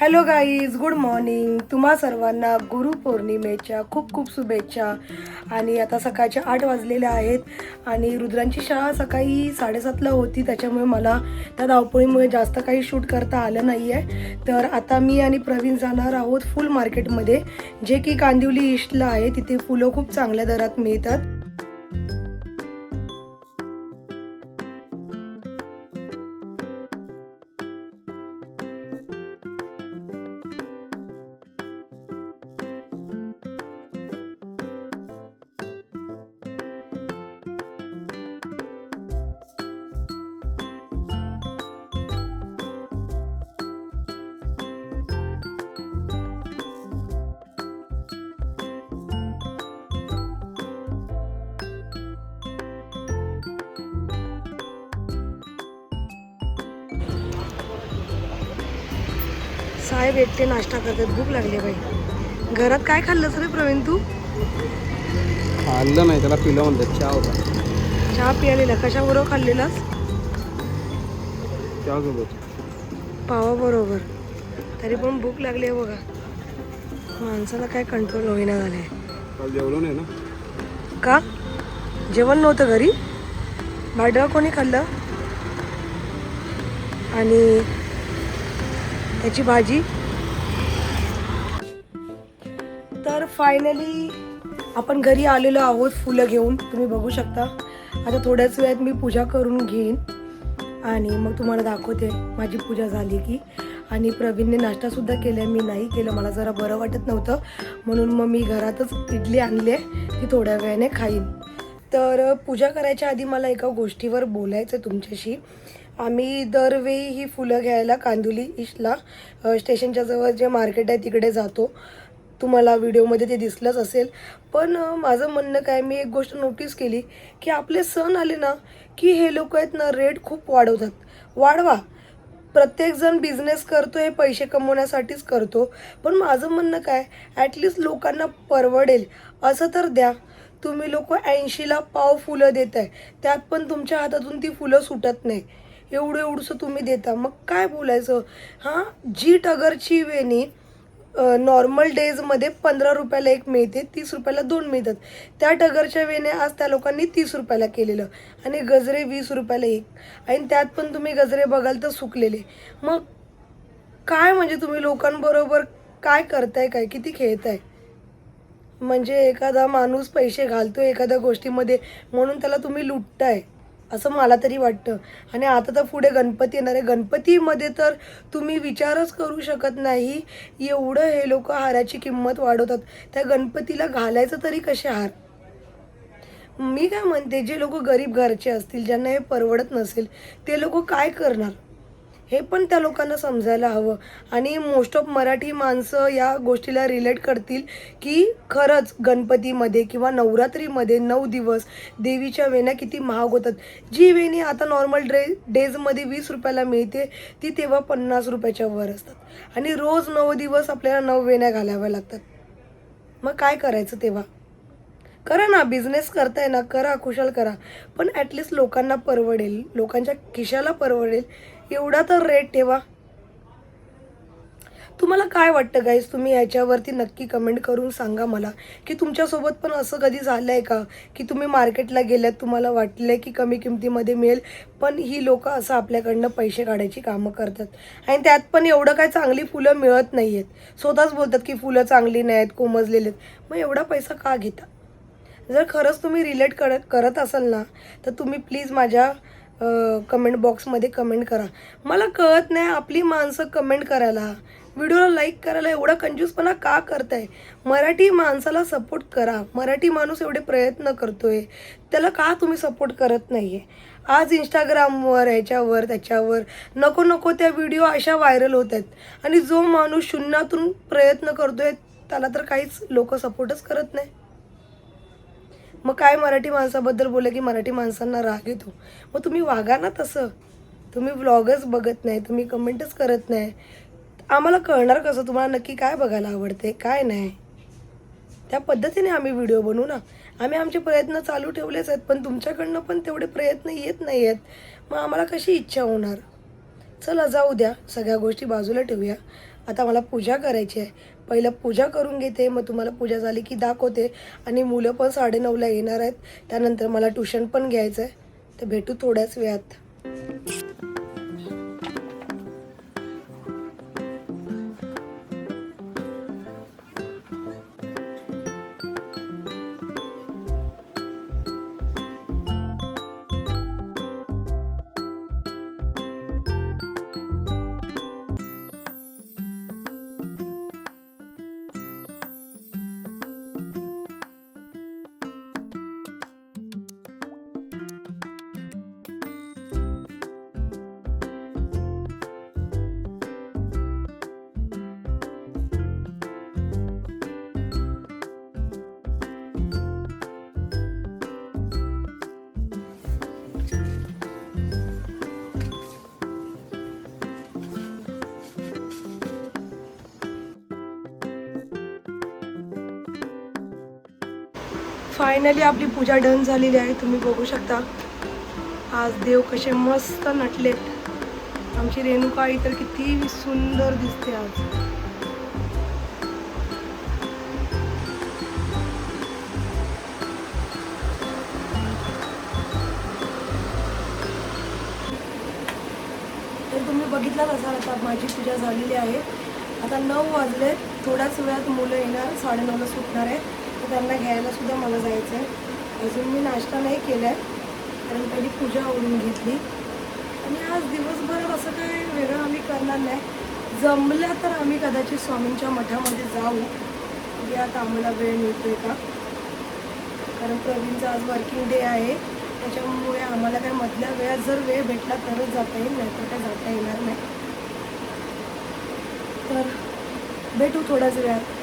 Hello guys, good morning. तुम्हा सर्वांना गुरुपौर्णिमेच्या खूप खूप शुभेच्छा. आणि आता सकाळचे 8 वाजलेले आहेत आणि रुद्रांची शाळा सकाळी 7:30ला होती, त्याच्यामुळे मला त्या धावपळीमुळे जास्त काही शूट करता आलं नाही आहे. तर आता मी आणि प्रवीण जाणार आहोत फुल मार्केटमध्ये, जे की कांदिवली ईस्टला आहे. तिथे फुलं खूप चांगल्या दरात मिळतात. साहेब एकटे नाश्ता करतात, भूक लागली बाई. घरात काय खाल्लंस रे प्रवीण तू? खाल्लं नाही, त्याला पिलं म्हणतात. चहा होता. चहा पियालेला कशाबरोबर खाल्लेलास? चहा सोबत पावाबरोबर. तरी पण भूक लागली आहे बघा. माणसाला काय कंट्रोल होईना झालंय. काल जेवलो नाही ना. का? जेवण नव्हतं घरी? भाडं कोणी खाल्लं? आणि त्याची भाजी. तर फायनली आपण घरी आलेलो आहोत फुलं घेऊन. तुम्ही बघू शकता. आता थोड्याच वेळात मी पूजा करून घेईन आणि मग तुम्हाला दाखवते माझी पूजा झाली की. आणि प्रवीणने नाश्तासुद्धा केला, मी नाही केलं. मला जरा बरं वाटत नव्हतं, म्हणून मग मी घरातच इडली आणली आहे, ती थोड्या वेळाने खाईन. तर पूजा करायच्या आधी मला एका गोष्टीवर बोलायचं आहे तुमच्याशी. आम्ही दरवेळी ही फुलं घ्यायला कांदिवली ईस्टला स्टेशनच्या जवळ जे मार्केट आहे तिकडे जातो. तुम्हाला व्हिडिओमध्ये ते दिसलंच असेल. पण माझं म्हणणं काय, मी एक गोष्ट नोटीस केली की आपले सण आले ना की हे लोक आहेत ना रेट खूप वाढवतात. वाढवा, प्रत्येकजण बिझनेस करतो, हे पैसे कमवण्यासाठीच करतो. पण माझं म्हणणं काय, ॲटलिस्ट लोकांना परवडेल असं तर द्या. तुम्ही लोक 80ला पाव फुलं देत आहे, त्यात पण तुमच्या हातातून ती फुलं सुटत नाही. एवढंसं तुम्ही देता, मग काय बोलायचं. हां, जी टगरची वेणी नॉर्मल डेजमध्ये 15 रुपयाला एक मिळते, 30 रुपयाला 2 मिळतात. त्या टगरच्या वेण्या आज त्या लोकांनी 30 रुपयाला केलेलं. आणि गजरे 20 रुपयाला एक. आणि त्यात पण तुम्ही गजरे बघाल तर सुकलेले. मग काय म्हणजे तुम्ही लोकांबरोबर काय करताय, काय किती खेळताय? म्हणजे एखादा माणूस पैसे घालतो एखाद्या गोष्टीमध्ये म्हणून त्याला तुम्ही लुटताय, असं मला तरी वाटतं. आणि आता तर पुढे गणपती येणार आहे. गणपतीमध्ये तर तुम्ही विचारच करू शकत नाही, एवढं हे लोक हाराची किंमत वाढवतात. त्या गणपतीला घालायचं तरी कसे हार? मी काय म्हणते, जे लोक गरीब घरचे असतील, ज्यांना हे परवडत नसेल, ते लोक काय करणार हे पण त्या लोकांना समजायला हवं. आणि मोस्ट ऑफ मराठी माणसं या गोष्टीला रिलेट करतील की खरंच गणपतीमध्ये किंवा नवरात्रीमध्ये 9 दिवस देवीच्या वेण्या किती महाग होतात. जी वेणी आता नॉर्मल डेजमध्ये 20 रुपयाला मिळते, ती तेव्हा 50 रुपयाच्या वर असतात. आणि रोज 9 दिवस आपल्याला 9 वेण्या घालाव्या लागतात. मग काय करायचं तेव्हा? करा ना, बिझनेस करताय ना, करा, खुशाल करा. पण ॲटलिस्ट लोकांना परवडेल, लोकांच्या खिशाला परवडेल एवढा तर रेट ठेवा. तुम्हाला काय वाटतं गाईज? तुम्ही याच्यावरती नक्की कमेंट करून सांगा मला की तुमच्यासोबत पण असं कधी झालं आहे का की तुम्ही मार्केटला गेल्यात, तुम्हाला वाटलं की कमी किमतीमध्ये मिळेल, पण ही लोक असं आपल्याकडनं पैसे काढायची कामं करतात. आणि त्यात पण एवढं काय चांगली फुलं मिळत नाही आहेत. स्वतःच बोलतात की फुलं चांगली नाही आहेत, कोमजलेले आहेत. मग एवढा पैसा का घेता? जर खरंच तुम्ही रिलेट करत असाल ना, तर तुम्ही प्लीज माझ्या कमेंट बॉक्समध्ये कमेंट करा. मला कळत नाही, आपली माणसं कमेंट करायला, व्हिडिओला लाईक करायला एवढा कंजूसपणा का करताय? मराठी माणसाला सपोर्ट करा. मराठी माणूस एवढे प्रयत्न करतोय, त्याला का तुम्ही सपोर्ट करत नाही आहे? आज इंस्टाग्रामवर ह्याच्यावर त्याच्यावर नको त्या व्हिडिओ अशा व्हायरल होत आहेत. आणि जो माणूस शून्यातून प्रयत्न करतोय त्याला तर काहीच लोक सपोर्टच करत नाही. मग काय मराठी माणसाबद्दल बोललं की मराठी माणसांना राग येतो. मग तुम्ही वागा ना तसं. तुम्ही व्लॉगच बघत नाही, तुम्ही कमेंटच करत नाही, आम्हाला कळणार कसं तुम्हाला नक्की काय बघायला आवडते काय नाही? त्या पद्धतीने आम्ही व्हिडिओ बनवू ना. आम्ही आमचे प्रयत्न चालू ठेवलेच आहेत, पण तुमच्याकडनं पण तेवढे प्रयत्न येत नाही आहेत. मग आम्हाला कशी इच्छा होणार? चला जाऊ द्या, सगळ्या गोष्टी बाजूला ठेवूया. आता मला पूजा करायची आहे. पहिलं पूजा करून घेते, मग तुम्हाला पूजा झाली की दाखवते. आणि मुलं पण 9:30ला येणार आहेत. त्यानंतर मला ट्युशन पण घ्यायचं आहे. तर भेटू थोड्याच वेळात. फायनली आपली पूजा डन झालेली आहे. तुम्ही बघू शकता आज देव कसे मस्त नटलेत. आमची रेणुका आई तर किती सुंदर दिसते आज. तर तुम्ही बघितलाच असाल आता माझी पूजा झालेली आहे. आता 9 वाजले. थोड्याच वेळात मुलं येणार, 9:30ला सुटणार आहे. तर त्यांना घ्यायला सुद्धा मला जायचं आहे. अजून मी नाश्ता नाही केला आहे, कारण पहिली पूजा आवरून घेतली. आणि आज दिवसभर असं काय वेगळं आम्ही करणार नाही. जमलं तर आम्ही कदाचित स्वामींच्या मठामध्ये जाऊ. बघूया आता आम्हाला वेळ मिळतोय का, कारण प्रवीणचा आज वर्किंग डे आहे. त्याच्यामुळे आम्हाला काय मधल्या वेळात जर वेळ भेटला तरच जाता येईल, नाही तर काय जाता येणार नाही. तर भेटू थोड्याच वेळात.